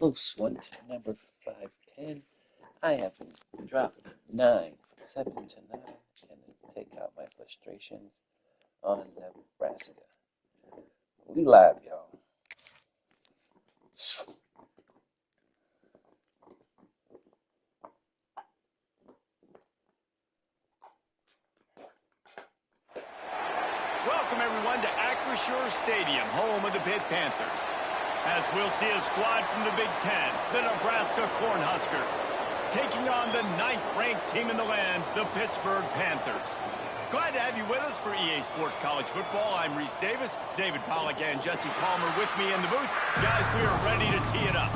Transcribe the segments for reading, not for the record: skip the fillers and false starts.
Loose one to number 510. I have dropped 9 from 7 to 9 and take out my frustrations on Nebraska. We live, y'all. Welcome, everyone, to Acrisure Stadium, home of the Pitt Panthers. As we'll see a squad from the Big Ten, the Nebraska Cornhuskers, taking on the 9th-ranked team in the land, the Pittsburgh Panthers. Glad to have you with us for EA Sports College Football. I'm Reese Davis, David Pollack, and Jesse Palmer with me in the booth. Guys, we are ready to tee it up.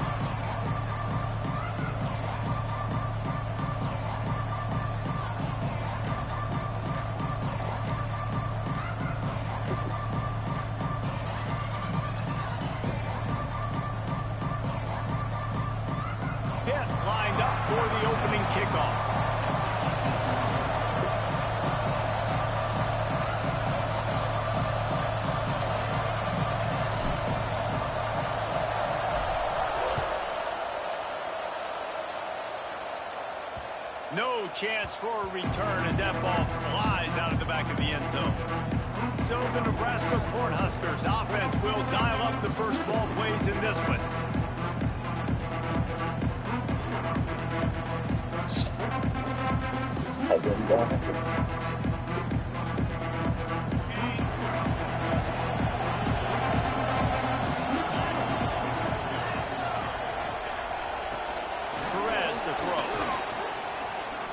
Pitt lined up for the opening kickoff. No chance for a return as that ball flies out of the back of the end zone. So the Nebraska Cornhuskers offense will dial up the first ball plays in this one. Perez to throw.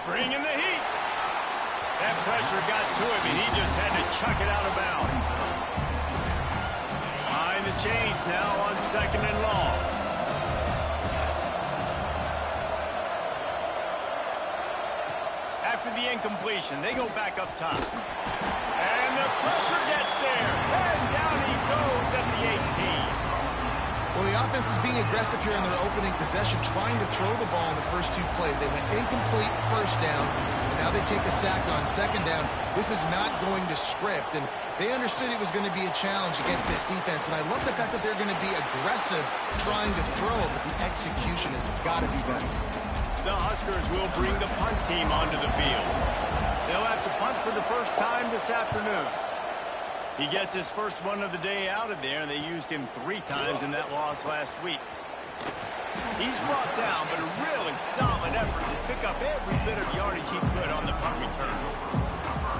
Bringing the heat. That pressure got to him, and he just had to chuck it out of bounds. Behind the chains now on 2nd and long. After the incompletion, they go back up top. And the pressure gets there. And down he goes at the 18. Well, the offense is being aggressive here in their opening possession, trying to throw the ball in the first 2 plays. They went incomplete first down, and now they take a sack on 2nd down. This is not going to script, and they understood it was going to be a challenge against this defense, and I love the fact that they're going to be aggressive trying to throw, but the execution has got to be better. The Huskers will bring the punt team onto the field. They'll have to punt for the first time this afternoon. He gets his first one of the day out of there, and they used him 3 times in that loss last week. He's brought down, but a really solid effort to pick up every bit of yardage he could on the punt return.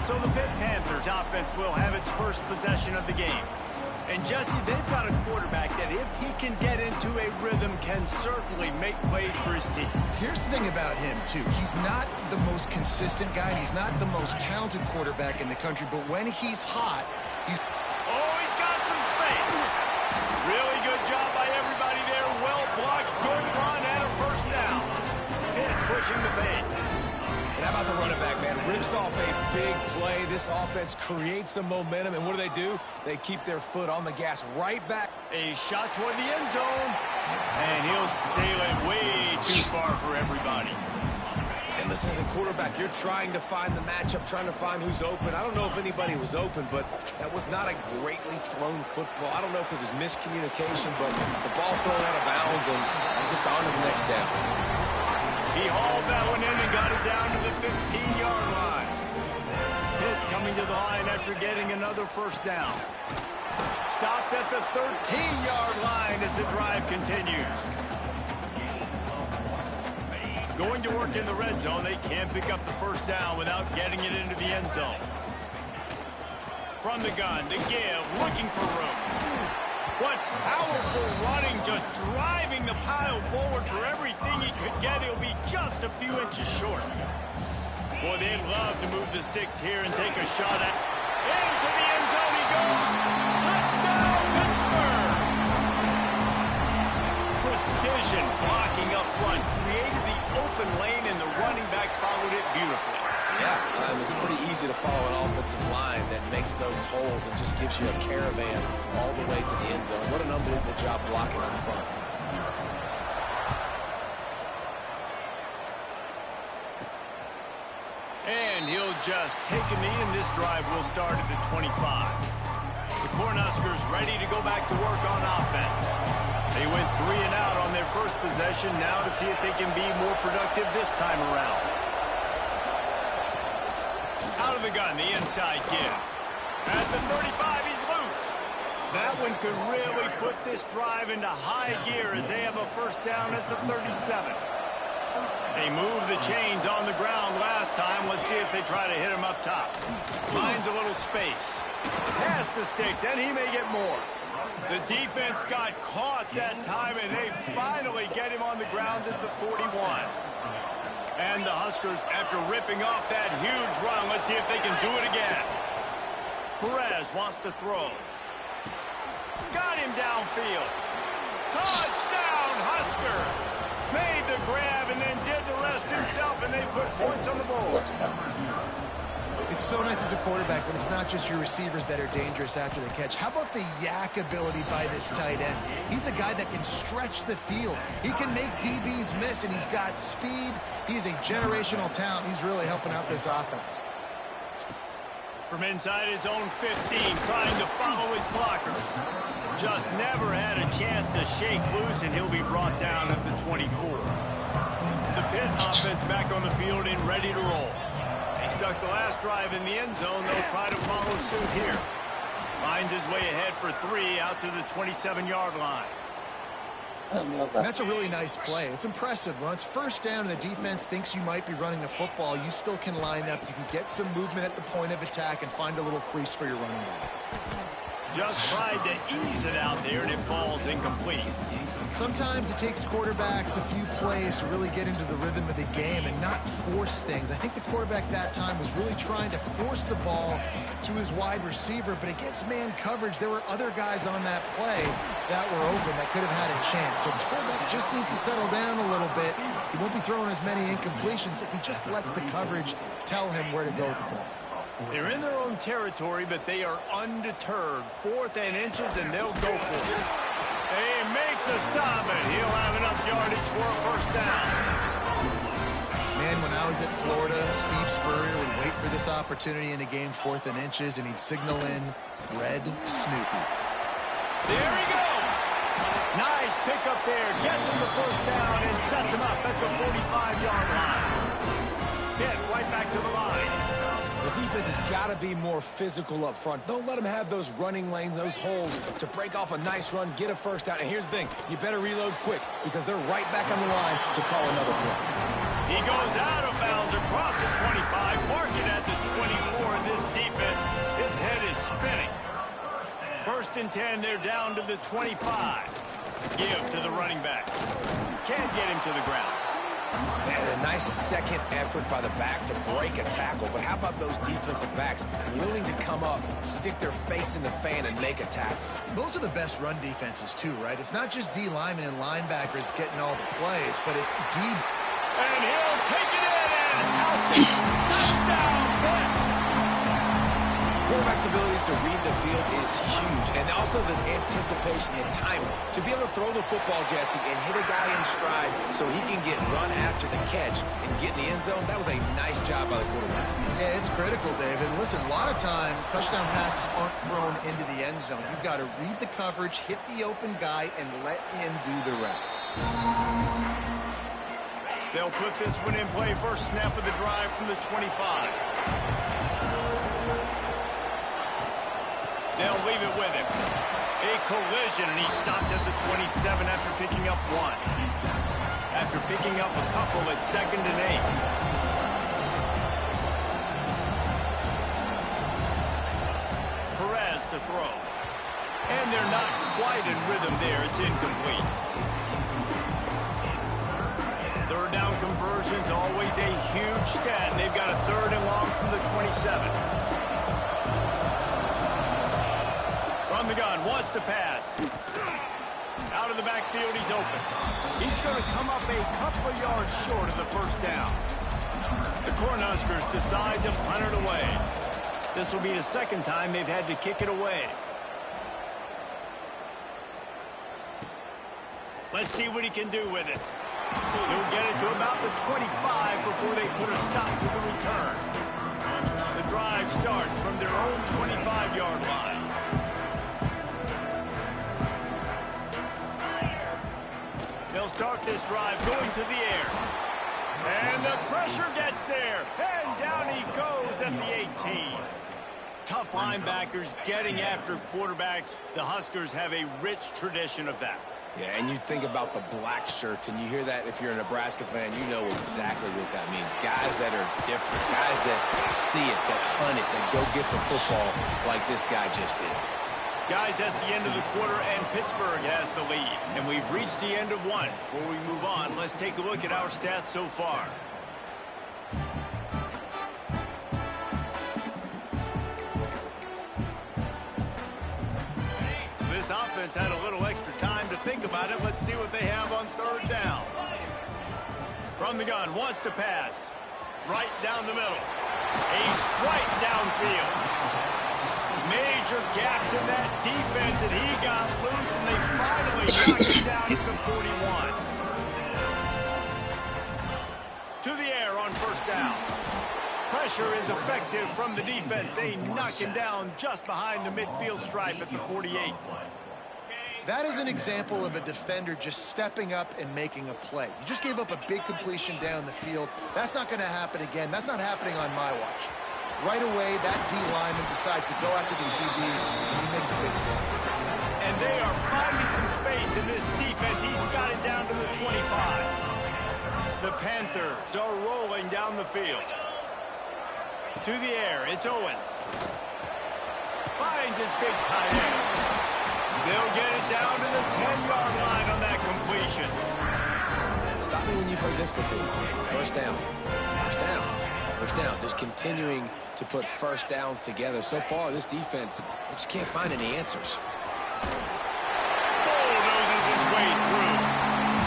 So the Pitt Panthers offense will have its first possession of the game. And Jesse, they've got a quarterback that if he can get into a rhythm can certainly make plays for his team. Here's the thing about him, too. He's not the most consistent guy. He's not the most talented quarterback in the country, but when he's hot, he's... Oh, he's got some space. Really good job by everybody there. Well blocked, good run, and a first down. Pitt pushing the pace. And how about the running back, man? Rips off a big play. This offense creates some momentum, and what do? They keep their foot on the gas right back. A shot toward the end zone, and he'll sail it way too far for everybody. And listen, as a quarterback, you're trying to find the matchup, trying to find who's open. I don't know if anybody was open, but that was not a greatly thrown football. I don't know if it was miscommunication, but the ball thrown out of bounds and just on to the next down. He hauled that one in and got it down to the 15-yard line. Pitt coming to the line after getting another first down. Stopped at the 13-yard line as the drive continues. Going to work in the red zone. They can't pick up the first down without getting it into the end zone. From the gun, the give, looking for room. What powerful running, just driving the pile forward for everything he could get. He'll be just a few inches short. Boy, they'd love to move the sticks here and take a shot at. Into the end zone he goes. Touchdown, Pittsburgh! Precision blocking up front. Created the open lane, and the running back followed it beautifully. Yeah, it's pretty easy to follow an offensive line that makes those holes and just gives you a caravan all the way to the end zone. What an unbelievable job blocking up front. And he'll just take a knee, and this drive will start at the 25. The Cornhuskers ready to go back to work on offense. They went 3 and out on their first possession. Now to see if they can be more productive this time around. Out of the gun, the inside give. At the 35, he's loose. That one could really put this drive into high gear as they have a first down at the 37. They moved the chains on the ground last time. Let's see if they try to hit him up top. Finds a little space. Past the sticks, and he may get more. The defense got caught that time, and they finally get him on the ground at the 41. And the Huskers, after ripping off that huge run, let's see if they can do it again. Perez wants to throw. Got him downfield. Touchdown, Husker! Made the grab and then did the rest himself, and they put points on the board. It's so nice as a quarterback when it's not just your receivers that are dangerous after the catch. How about the yak ability by this tight end? He's a guy that can stretch the field. He can make DBs miss, and he's got speed. He's a generational talent. He's really helping out this offense. From inside his own 15, trying to follow his blockers. Just never had a chance to shake loose, and he'll be brought down at the 24. The Pitt offense back on the field and ready to roll. They stuck the last drive in the end zone. They'll try to follow suit here. Finds his way ahead for 3 out to the 27-yard line. And that's a really nice play. It's impressive. When it's first down and the defense thinks you might be running the football, you still can line up. You can get some movement at the point of attack and find a little crease for your running back. Just tried to ease it out there, and it falls incomplete. Sometimes it takes quarterbacks a few plays to really get into the rhythm of the game and not force things. I think the quarterback that time was really trying to force the ball to his wide receiver, but against man coverage, there were other guys on that play that were open that could have had a chance. So this quarterback just needs to settle down a little bit. He won't be throwing as many incompletions if he just lets the coverage tell him where to go with the ball. They're in their own territory, but they are undeterred. 4th and inches, and they'll go for it. They make the stop, and he'll have enough yardage for a first down. Man, when I was at Florida, Steve Spurrier would wait for this opportunity in a game 4th and inches, and he'd signal in Red Snoopy. There he goes. Nice pick up there. Gets him the first down and sets him up at the 45-yard line. Pitt right back to the line. The defense has got to be more physical up front. Don't let them have those running lanes, those holes to break off a nice run, get a first down. And here's the thing, you better reload quick because they're right back on the line to call another play. He goes out of bounds across the 25, mark it at the 24, and this defense, its head is spinning. 1st and 10, they're down to the 25. Give to the running back. Can't get him to the ground. And a nice second effort by the back to break a tackle. But how about those defensive backs willing to come up, stick their face in the fan, and make a tackle? Those are the best run defenses, too, right? It's not just D linemen and linebackers getting all the plays, but it's D. And he'll take it in and house it. Touchdown, Pitt. Quarterback's abilities to read the field is huge, and also the anticipation, the timing. To be able to throw the football, Jesse, and hit a guy in stride so he can get run after the catch and get in the end zone, that was a nice job by the quarterback. Yeah, it's critical, David. Listen, a lot of times touchdown passes aren't thrown into the end zone. You've got to read the coverage, hit the open guy, and let him do the rest. They'll put this one in play. First snap of the drive from the 25. They'll leave it with him. A collision, and he stopped at the 27 after picking up 1. After picking up a couple at 2nd and 8. Perez to throw. And they're not quite in rhythm there. It's incomplete. 3rd down conversion's always a huge stat. They've got a 3rd and long from the 27. From the gun, wants to pass. Out of the backfield, he's open. He's going to come up a couple of yards short of the first down. The Cornhuskers decide to punt it away. This will be the 2nd time they've had to kick it away. Let's see what he can do with it. He'll get it to about the 25 before they put a stop to the return. The drive starts from their own 25-yard line. drive going to the air. And the pressure gets there. And down he goes at the 18. Tough linebackers getting after quarterbacks. The Huskers have a rich tradition of that. Yeah, and you think about the black shirts, and you hear that if you're a Nebraska fan, you know exactly what that means. Guys that are different, guys that see it, that hunt it, that go get the football like this guy just did. Guys, that's the end of the quarter, and Pittsburgh has the lead. And we've reached the end of one. Before we move on, let's take a look at our stats so far. This offense had a little extra time to think about it. Let's see what they have on third down. From the gun, wants to pass. Right down the middle. A strike downfield. Major gaps in that defense, and he got loose, and they finally knocked him down to the 41. To the air on first down. Pressure is effective from the defense. They knock him down just behind the midfield stripe at the 48. That is an example of a defender just stepping up and making a play. You just gave up a big completion down the field. That's not going to happen again. That's not happening on my watch. Right away, that D lineman decides to go after the QB, and he makes a big play. And they are finding some space in this defense. He's got it down to the 25. The Panthers are rolling down the field. To the air, it's Owens. Finds his big tight end. They'll get it down to the 10-yard line on that completion. Stop me when you've heard this before. First down. First down. First down. Just continuing to put first downs together. So far, this defense, they just can't find any answers. Bulldozes his way through.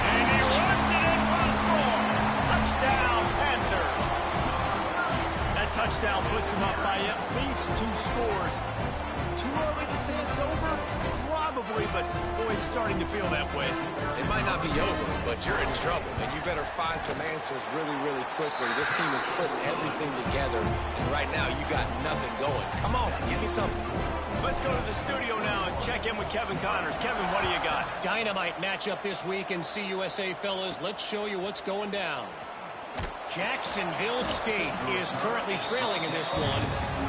And he runs it in for the score. Touchdown, Panthers. That touchdown puts them up by at least 2 scores. Too early to say it's over? Probably, but boy, it's starting to feel that way. It might not be over, but you're in trouble, and you better find some answers really, really quickly. This team is putting everything together, and right now you got nothing going. Come on, give me something. Let's go to the studio now and check in with Kevin Connors. Kevin, what do you got? Dynamite matchup this week in CUSA, fellas. Let's show you what's going down. Jacksonville State is currently trailing in this one,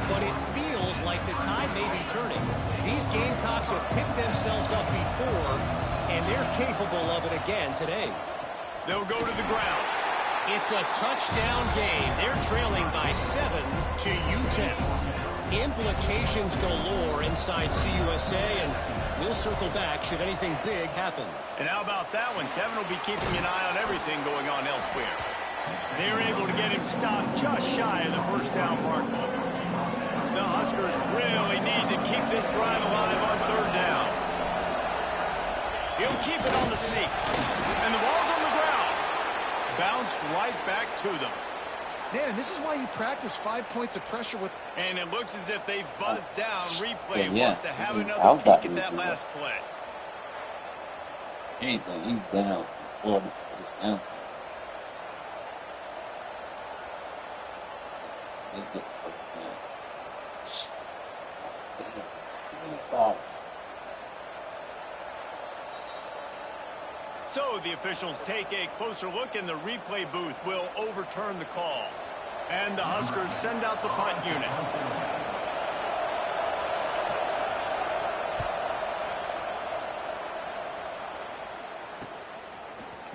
but it feels like the tide may be turning. These Gamecocks have picked themselves up before, and they're capable of it again today. They'll go to the ground. It's a touchdown game. They're trailing by 7 to UTEP. Implications galore inside CUSA, and we'll circle back should anything big happen. And how about that one? Kevin will be keeping an eye on everything going on elsewhere. They were able to get him stopped just shy of the first down mark. The Huskers really need to keep this drive alive on third down. He'll keep it on the sneak. And the ball's on the ground. Bounced right back to them. Man, and this is why you practice 5 points of pressure with... And it looks as if they've buzzed down. Replay Yeah, wants to have another I'll peek at that last play. Anything, he's down. Or he's down. So the officials take a closer look, and the replay booth will overturn the call. And the Huskers send out the punt unit.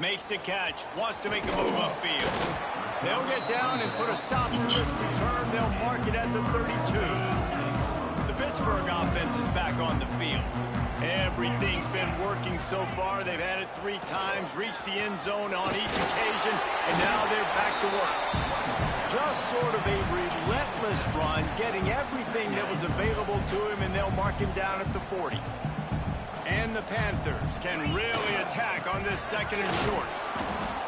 Makes the catch, wants to make a move upfield. They'll get down and put a stop to this return. They'll mark it at the 32. The Pittsburgh offense is back on the field. Everything's been working so far. They've had it 3 times, reached the end zone on each occasion, and now they're back to work. Just sort of a relentless run, getting everything that was available to him, and they'll mark him down at the 40. And the Panthers can really attack on this second and short.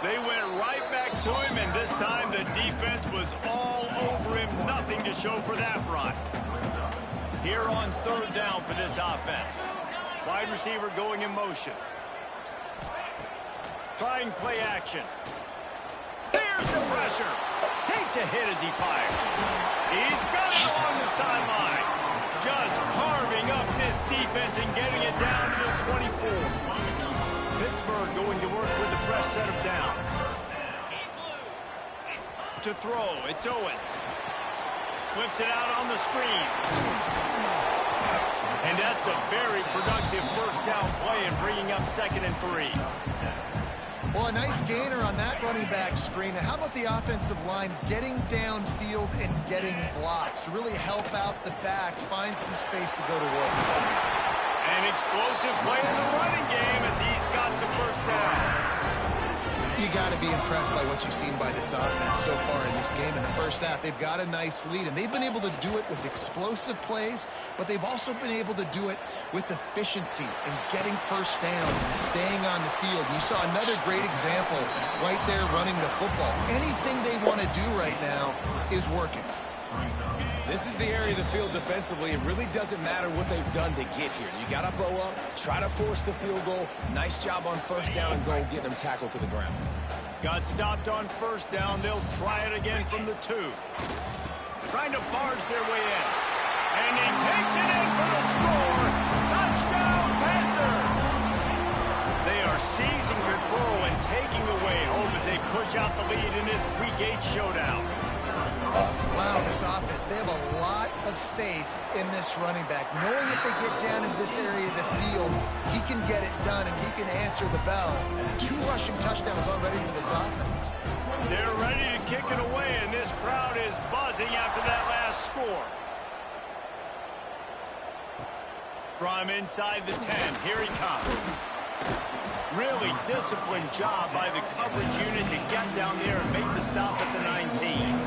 They went right back to him, and this time the defense was all over him. Nothing to show for that run. Here on third down for this offense. Wide receiver going in motion. Trying play action. Here's the pressure. Takes a hit as he fires. He's got it along the sideline. Just carving up this defense and getting it down to the 24. Pittsburgh going to work with a fresh set of downs. To throw, it's Owens. Flips it out on the screen. And that's a very productive first down play in bringing up 2nd and 3. Well, a nice gainer on that running back screen. Now, how about the offensive line getting downfield and getting blocks to really help out the back, find some space to go to work? An explosive play in the running game as he's got the first down. You got to be impressed by what you've seen by this offense so far in this game. In the first half, they've got a nice lead, and they've been able to do it with explosive plays, but they've also been able to do it with efficiency and getting first downs and staying on the field. And you saw another great example right there running the football. Anything they want to do right now is working. This is the area of the field defensively. It really doesn't matter what they've done to get here. You got to blow up, try to force the field goal. Nice job on first down and goal, getting them tackled to the ground. Got stopped on first down. They'll try it again from the 2. Trying to barge their way in. And he takes it in for the score. Touchdown, Panthers! They are seizing control and taking away hope as they push out the lead in this Week 8 showdown. Wow, this offense, they have a lot of faith in this running back. Knowing if they get down in this area of the field, he can get it done and he can answer the bell. 2 rushing touchdowns already for this offense. They're ready to kick it away, and this crowd is buzzing after that last score. From inside the 10, here he comes. Really disciplined job by the coverage unit to get down there and make the stop at the 19.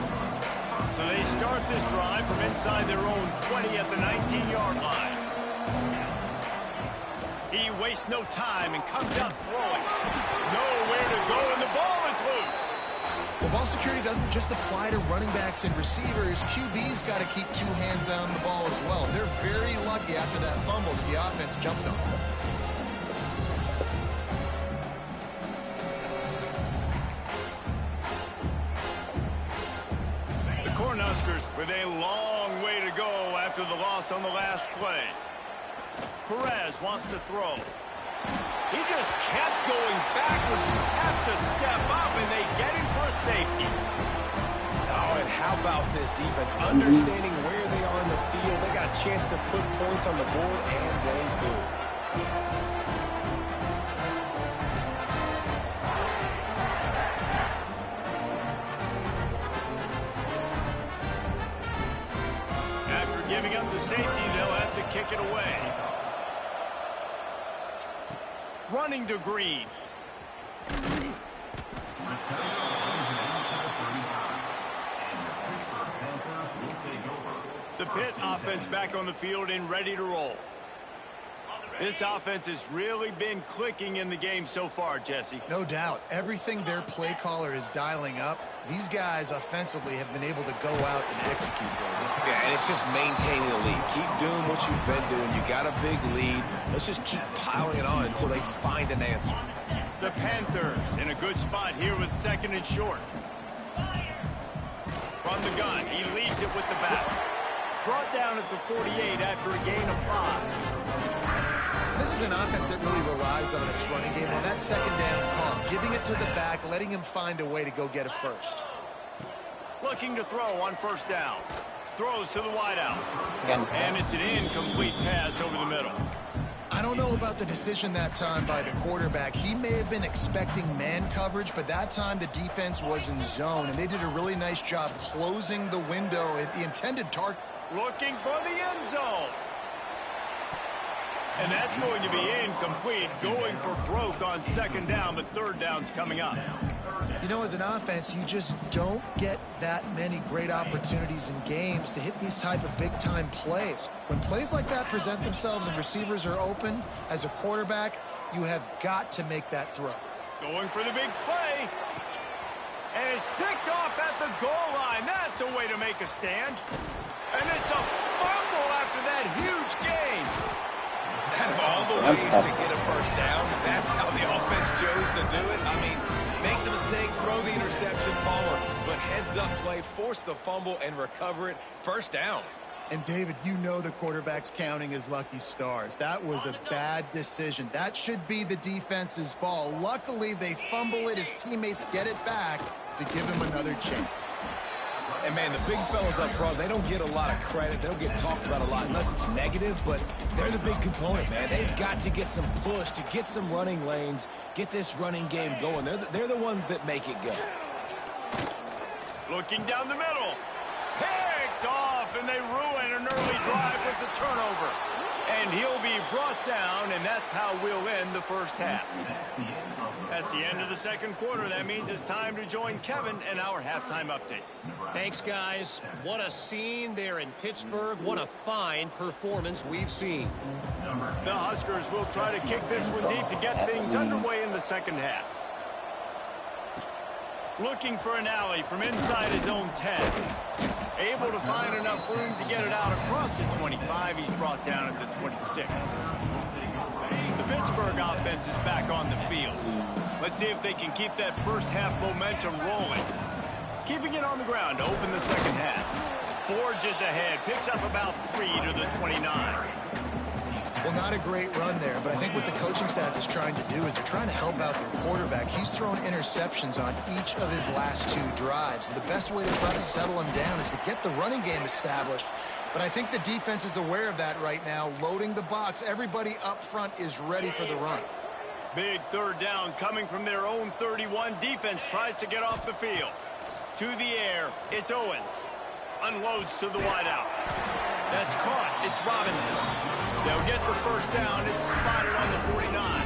So they start this drive from inside their own 20 at the 19-yard line. He wastes no time and comes out throwing. Nowhere to go, and the ball is loose. Well, ball security doesn't just apply to running backs and receivers. QB's got to keep 2 hands on the ball as well. They're very lucky after that fumble that the offense jumped on. Cornhuskers with a long way to go after the loss on the last play. Perez wants to throw. He just kept going backwards. You have to step up, and they get him for a safety. Oh, and how about this defense? Understanding where they are in the field. They got a chance to put points on the board, and they do. Giving up the safety, they'll have to kick it away. Running to Green. The Pitt offense back on the field and ready to roll. This offense has really been clicking in the game so far, Jesse. No doubt. Everything their play caller is dialing up, these guys offensively have been able to go out and execute. Yeah, and it's just maintaining the lead. Keep doing what you've been doing. You got a big lead. Let's just keep piling it on until they find an answer. The Panthers in a good spot here with 2nd and short. From the gun, he leads it with the back. Brought down at the 48 after a gain of 5. This is an offense that really relies on its running game. On that 2nd down call, giving it to the back, letting him find a way to go get a first. Looking to throw on first down. Throws to the wideout. And it's an incomplete pass over the middle. I don't know about the decision that time by the quarterback. He may have been expecting man coverage, but that time the defense was in zone, and they did a really nice job closing the window at the intended target. Looking for the end zone. And that's going to be incomplete, going for broke on 2nd down, but 3rd down's coming up. You know, as an offense, you just don't get that many great opportunities in games to hit these type of big-time plays. When plays like that present themselves and receivers are open, as a quarterback, you have got to make that throw. Going for the big play. And it's picked off at the goal line. That's a way to make a stand. And it's a fumble after that huge gain. Out of all the ways to get a first down, that's how the offense chose to do it. I mean, make the mistake, throw the interception, Palmer, but heads-up play, force the fumble, and recover it. First down. And, David, you know the quarterback's counting his lucky stars. That was a bad decision. That should be the defense's ball. Luckily, they fumble it. His teammates get it back to give him another chance. And, man, the big fellas up front, they don't get a lot of credit. They don't get talked about a lot unless it's negative, but they're the big component, man. They've got to get some push, to get some running lanes, get this running game going. They're the ones that make it go. Looking down the middle. Picked off, and they ruin an early drive with the turnover. And he'll be brought down, and that's how we'll end the first half. That's the end of the second quarter. That means it's time to join Kevin and our halftime update. Thanks, guys. What a scene there in Pittsburgh. What a fine performance we've seen. The Huskers will try to kick this one deep to get things underway in the second half. Looking for an alley from inside his own 10. Able to find enough room to get it out across the 25. He's brought down at the 26. The Pittsburgh offense is back on the field. Let's see if they can keep that first half momentum rolling. Keeping it on the ground to open the second half. Forges ahead, picks up about 3 to the 29. Well, not a great run there, but I think what the coaching staff is trying to do is they're trying to help out their quarterback. He's thrown interceptions on each of his last 2 drives. So the best way to try to settle him down is to get the running game established. But I think the defense is aware of that right now, loading the box. Everybody up front is ready for the run. Big third down coming from their own 31. Defense tries to get off the field. To the air, it's Owens. Unloads to the wideout. That's caught. It's Robinson. They'll get the first down. It's spotted on the 49.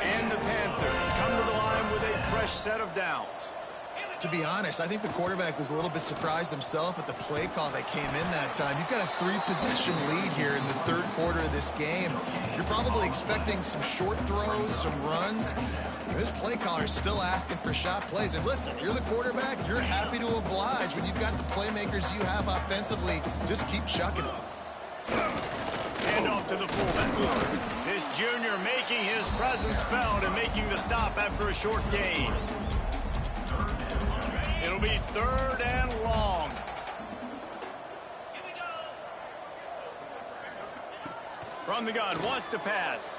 And the Panthers come to the line with a fresh set of downs. To be honest, I think the quarterback was a little bit surprised himself at the play call that came in that time. You've got a 3-possession lead here in the third quarter of this game. You're probably expecting some short throws, some runs. This play caller is still asking for shot plays. And listen, you're the quarterback. You're happy to oblige. When you've got the playmakers you have offensively, just keep chucking them. Hand off to the fullback. This junior making his presence felt and making the stop after a short gain. It'll be third and long. From the gun, wants to pass.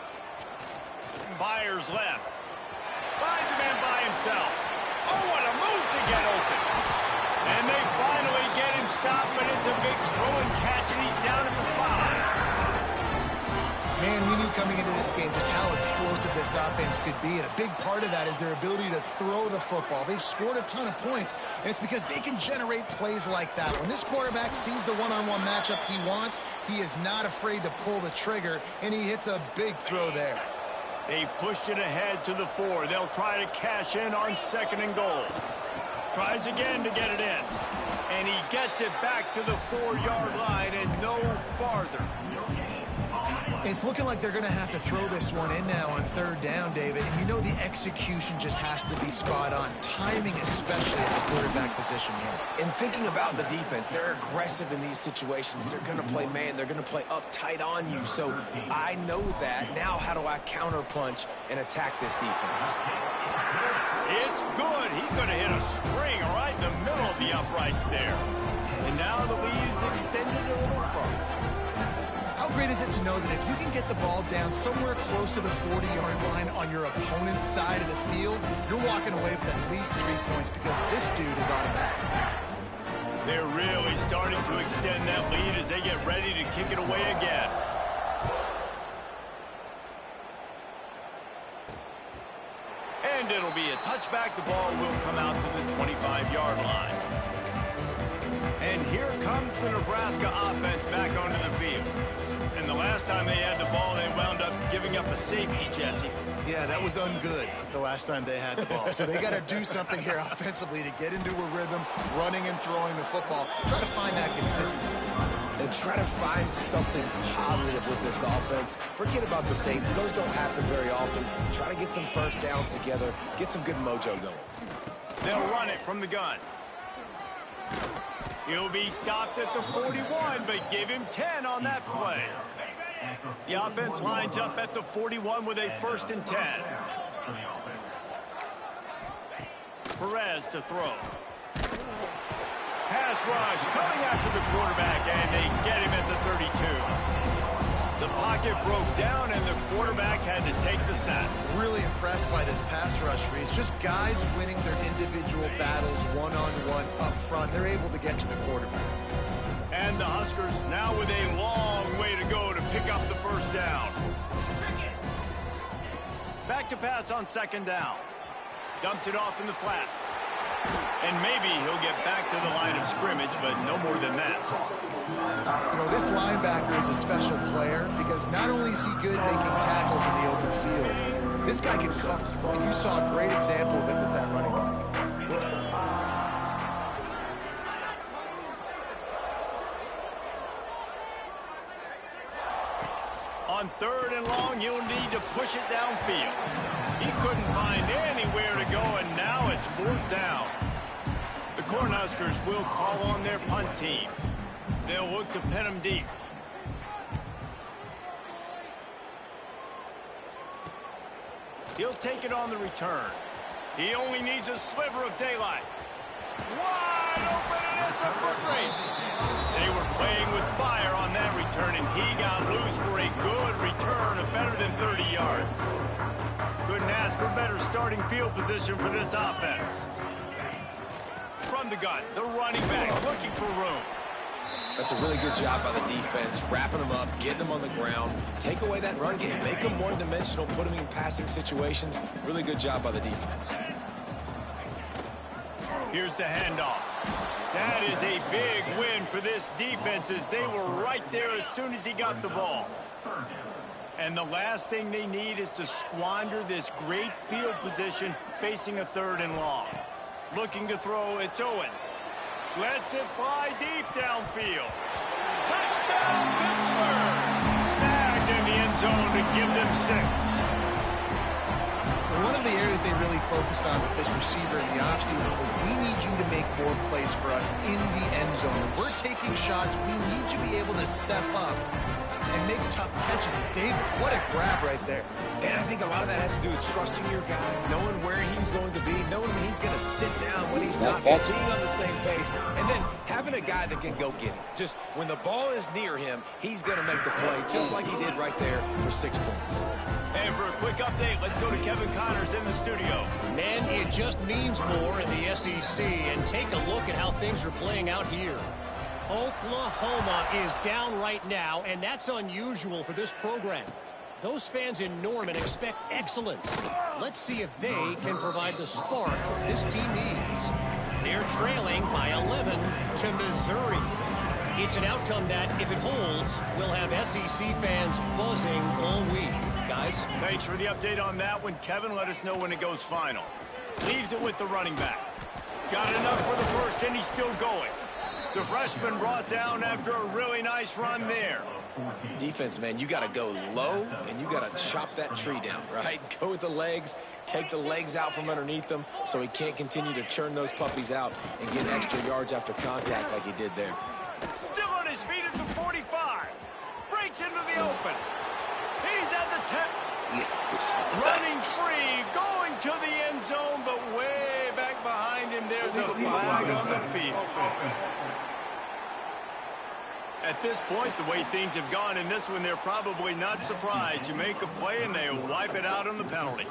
Fires left. Finds a man by himself. Oh, what a move to get open. And they finally get him stopped, but it's a big throw and catch, and he's down at the 5. Man, we knew coming into this game just how explosive this offense could be, and a big part of that is their ability to throw the football. They've scored a ton of points, and it's because they can generate plays like that. When this quarterback sees the one-on-one matchup he wants, he is not afraid to pull the trigger, and he hits a big throw there. They've pushed it ahead to the 4. They'll try to cash in on 2nd and goal. Tries again to get it in. And he gets it back to the 4-yard line and no farther. It's looking like they're going to have to throw this one in now on third down, David. And you know the execution just has to be spot on. Timing, especially at the quarterback position here. And thinking about the defense, they're aggressive in these situations. They're going to play man. They're going to play uptight on you. So I know that. Now how do I counterpunch and attack this defense? It's good. He could have hit a string right in the middle of the uprights there. And now the lead is extended a little further. How great is it to know that if you can get the ball down somewhere close to the 40-yard line on your opponent's side of the field, you're walking away with at least 3 points because this dude is automatic. They're really starting to extend that lead as they get ready to kick it away again. And it'll be a touchback. The ball will come out to the 25-yard line. And here comes the Nebraska offense back onto the field. And the last time they had the ball, they wound up giving up a safety, Jesse. Yeah, that was ungood the last time they had the ball. So they got to do something here offensively to get into a rhythm, running and throwing the football. Try to find that consistency. And try to find something positive with this offense. Forget about the safety. Those don't happen very often. Try to get some first downs together. Get some good mojo going. They'll run it from the gun. He'll be stopped at the 41, but give him 10 on that play. The offense lines up at the 41 with a 1st and 10. Perez to throw. Pass rush coming after the quarterback, and they get him at the 32. The pocket broke down, and the quarterback had to take the sack. Really impressed by this pass rush, Reese. Just guys winning their individual battles one-on-one up front. They're able to get to the quarterback. And the Huskers now with a long way to go to pick up the first down. Back to pass on second down. Dumps it off in the flats. And maybe he'll get back to the line of scrimmage, but no more than that. You know, this linebacker is a special player because not only is he good making tackles in the open field, this guy can cover. And you saw a great example of it with that running back. On third and long, you'll need to push it downfield. He couldn't find anywhere to go, and now it's fourth down. The Cornhuskers will call on their punt team. They'll look to pin them deep. He'll take it on the return. He only needs a sliver of daylight. Wide open, and it's a foot race. They were playing with fire on that return, and he got loose for a good return of better than 30 yards. Couldn't ask for better starting field position for this offense. From the gun, the running back looking for room. That's a really good job by the defense, wrapping them up, getting them on the ground. Take away that run game, make them one-dimensional, put them in passing situations. Really good job by the defense. Here's the handoff. That is a big win for this defense as they were right there as soon as he got the ball. And the last thing they need is to squander this great field position facing a third and long. Looking to throw, it's Owens. Lets it fly deep downfield. Touchdown, Pittsburgh! Snagged in the end zone to give them 6. One of the areas they really focused on with this receiver in the offseason was we need you to make more plays for us in the end zone. When we're taking shots, we need you to be able to step up and make tough catches. And David, what a grab right there. And I think a lot of that has to do with trusting your guy, knowing where he's going to be, knowing when he's going to sit down, when he's not, so being on the same page, and then having a guy that can go get it. Just when the ball is near him, he's going to make the play, just like he did right there for 6 points. And for a quick update, let's go to Kevin Connors in the studio. Man, it just means more in the SEC, and take a look at how things are playing out here. Oklahoma is down right now, and that's unusual for this program. Those fans in Norman expect excellence. Let's see if they can provide the spark this team needs. They're trailing by 11 to Missouri. It's an outcome that, if it holds, will have SEC fans buzzing all week. Guys? Thanks for the update on that one. Kevin, let us know when it goes final. Leaves it with the running back. Got enough for the first, and he's still going. The freshman brought down after a really nice run there. Defense, man, you got to go low, and you got to chop that tree down, right? Go with the legs, take the legs out from underneath them so he can't continue to churn those puppies out and get extra yards after contact like he did there. Still on his feet at the 45. Breaks into the open. He's at the 10. Running free, going to the end zone, but way back behind him, there's a flag on the field. At this point, the way things have gone in this one, they're probably not surprised. You make a play and they wipe it out on the penalty.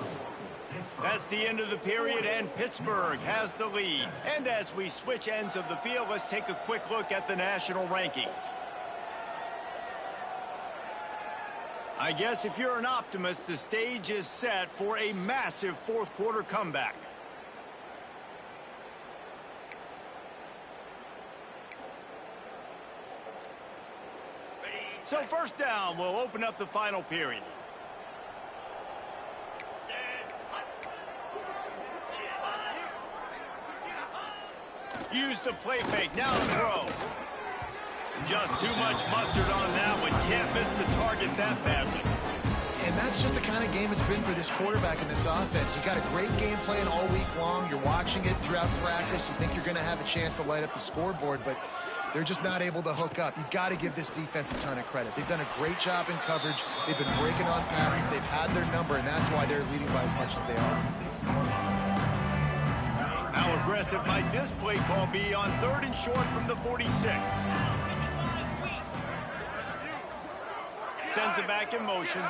That's the end of the period, and Pittsburgh has the lead. And as we switch ends of the field, let's take a quick look at the national rankings. I guess if you're an optimist, the stage is set for a massive fourth quarter comeback. So first down, we'll open up the final period. Use the play fake, now throw. Just too much mustard on that one. Can't miss the target that badly. And that's just the kind of game it's been for this quarterback in this offense. You got a great game plan all week long. You're watching it throughout practice. You think you're going to have a chance to light up the scoreboard, but they're just not able to hook up. You got to give this defense a ton of credit. They've done a great job in coverage. They've been breaking on passes. They've had their number, and that's why they're leading by as much as they are. Our aggressive might this play call be on 3rd and short from the 46? Sends it back in motion.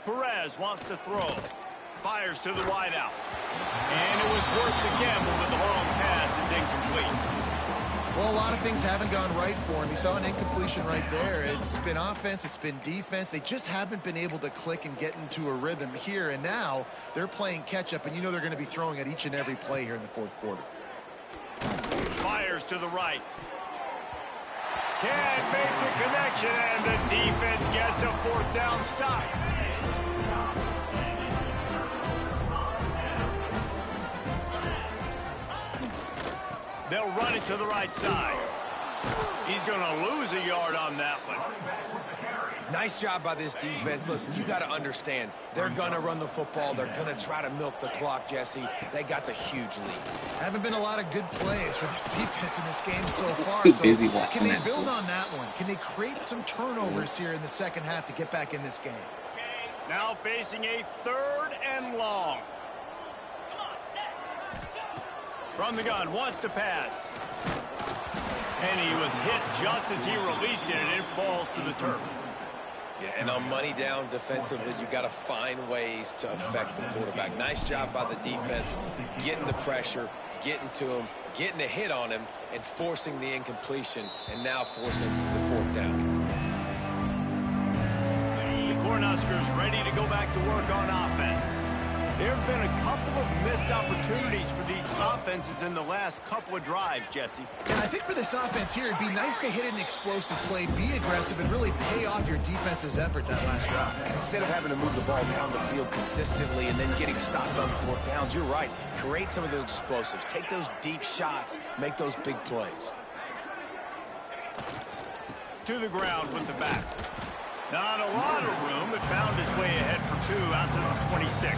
Perez wants to throw. Fires to the wideout. And it was worth the gamble, but the long pass is incomplete. Well, a lot of things haven't gone right for him. He saw an incompletion right there. It's been offense, it's been defense. They just haven't been able to click and get into a rhythm here. And now they're playing catch-up, and you know they're going to be throwing at each and every play here in the 4th quarter. Fires to the right. Can't make the connection, and the defense gets a 4th down stop. They'll run it to the right side. He's going to lose a yard on that one. Nice job by this defense. Listen, you got to understand, they're going to run the football. They're going to try to milk the clock, Jesse. They got the huge lead. Haven't been a lot of good plays for this defense in this game so far. Too busy watching can they that build stuff. on that one? Can they create some turnovers here in the second half to get back in this game? Now facing a 3rd and long. From the gun, wants to pass. And he was hit just as he released it, and it falls to the turf. Yeah, and on money down defensively, you got to find ways to affect the quarterback. Nice job by the defense, getting the pressure, getting to him, getting a hit on him, and forcing the incompletion, and now forcing the 4th down. The Cornhuskers ready to go back to work on offense. There have been a couple of missed opportunities for these offenses in the last couple of drives, Jesse. And I think for this offense here, it'd be nice to hit an explosive play, be aggressive, and really pay off your defense's effort that last drive. And instead of having to move the ball down the field consistently and then getting stopped on 4th downs, you're right. Create some of those explosives. Take those deep shots. Make those big plays. To the ground with the back. Not a lot of room, but found his way ahead for 2 out to the 26.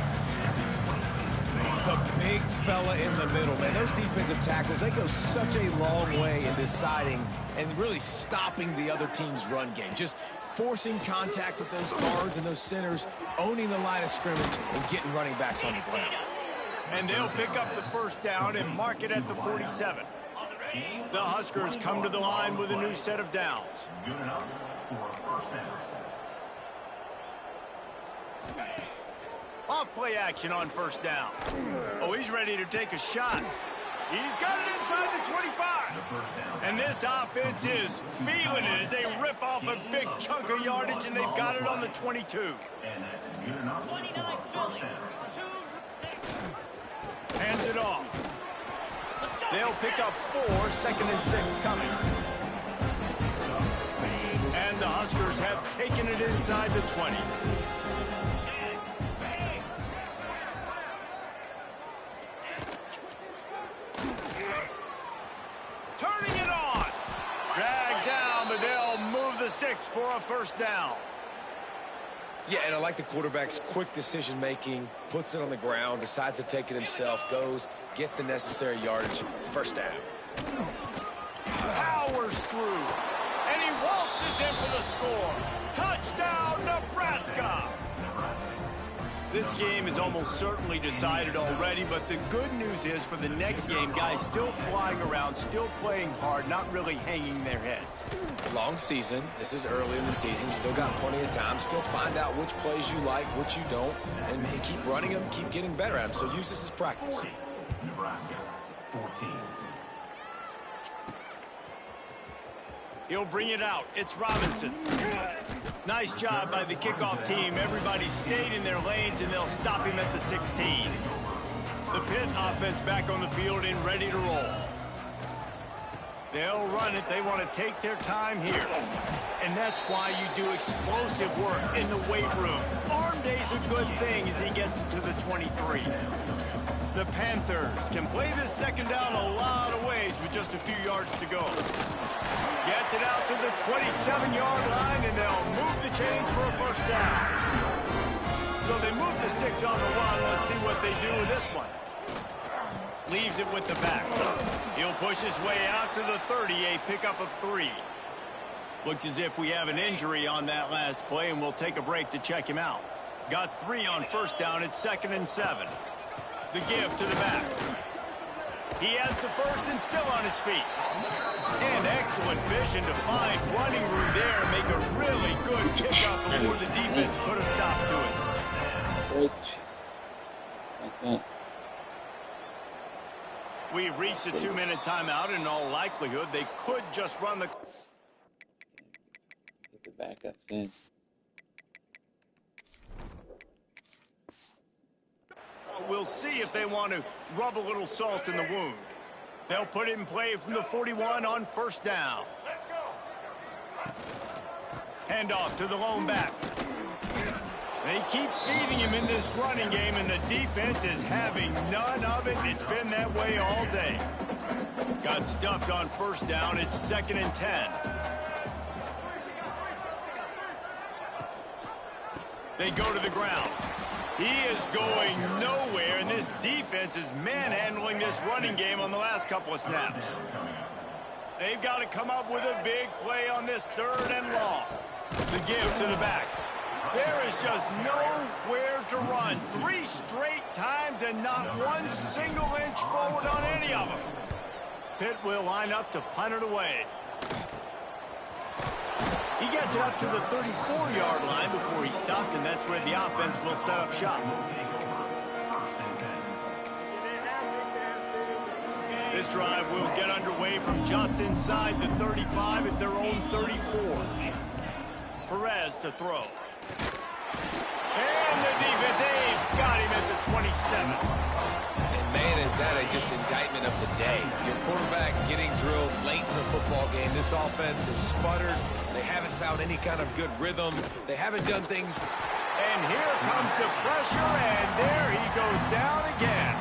The big fella in the middle, man. Those defensive tackles, they go such a long way in deciding and really stopping the other team's run game. Just forcing contact with those guards and those centers, owning the line of scrimmage, and getting running backs on the ground. And they'll pick up the 1st down and mark it at the 47. The Huskers come to the line with a new set of downs. Off play action on 1st down. Oh, he's ready to take a shot. He's got it inside the 25. And this offense is feeling it as they rip off a big chunk of yardage, and they've got it on the 22. Hands it off. They'll pick up 4, 2nd and 6 coming. And the Huskers have taken it inside the 20. Turning it on. Dragged down, but they'll move the sticks for a 1st down. Yeah, and I like the quarterback's quick decision-making, puts it on the ground, decides to take it himself, goes, gets the necessary yardage, 1st down. Powers through, and he waltzes in for the score. Touchdown, Nebraska! This game is almost certainly decided already, but the good news is for the next game, guys still flying around, still playing hard, not really hanging their heads. Long season. This is early in the season. Still got plenty of time. Still find out which plays you like, which you don't, and keep running them, keep getting better at them. So use this as practice. Nebraska 14. He'll bring it out. It's Robinson. Nice job by the kickoff team. Everybody stayed in their lanes, and they'll stop him at the 16. The Pitt offense back on the field and ready to roll. They'll run it. They want to take their time here. And that's why you do explosive work in the weight room. Arm day's a good thing as he gets to the 23. The Panthers can play this 2nd down a lot of ways with just a few yards to go. Gets it out to the 27-yard line, and they'll move the chains for a 1st down. So they move the sticks on the run. Let's see what they do with this one. Leaves it with the back. He'll push his way out to the 30, a pickup of 3. Looks as if we have an injury on that last play, and we'll take a break to check him out. Got 3 on first down at 2nd and 7. The give to the back. He has the first and still on his feet. And excellent vision to find running room there and make a really good pickup before the defense put a stop to it. Switch. Like that. We've reached a 2-minute timeout. In all likelihood, they could just run the... Get the backups in. We'll see if they want to rub a little salt in the wound. They'll put it in play from the 41 on first down. Let's go. Handoff to the lone back. They keep feeding him in this running game, and the defense is having none of it. It's been that way all day. Got stuffed on first down. It's 2nd and 10. They go to the ground. He is going nowhere, and this defense is manhandling this running game on the last couple of snaps. They've got to come up with a big play on this 3rd and long. The give to the back. There is just nowhere to run. 3 straight times and not one single inch forward on any of them. Pitt will line up to punt it away. He gets it up to the 34-yard line before he stopped, and that's where the offense will set up shop. This drive will get underway from just inside the 35 at their own 34. Perez to throw. And the defense, they've got him at the 27. And man, is that just indictment of the day. Your quarterback getting drilled late in the football game. This offense has sputtered. They haven't found any kind of good rhythm. They haven't done things. And here comes the pressure, and there he goes down again.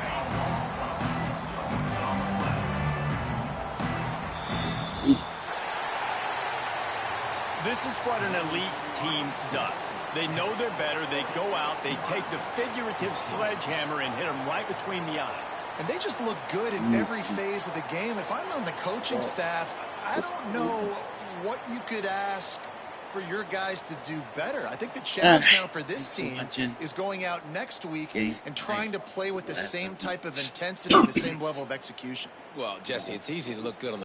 This is what an elite team does. They know they're better. They go out. They take the figurative sledgehammer and hit them right between the eyes. And they just look good in every phase of the game. If I'm on the coaching staff, I don't know what you could ask for your guys to do better. I think the challenge now for this team is going out next week and trying to play with the same type of intensity, the same level of execution. Well, Jesse, it's easy to look good on the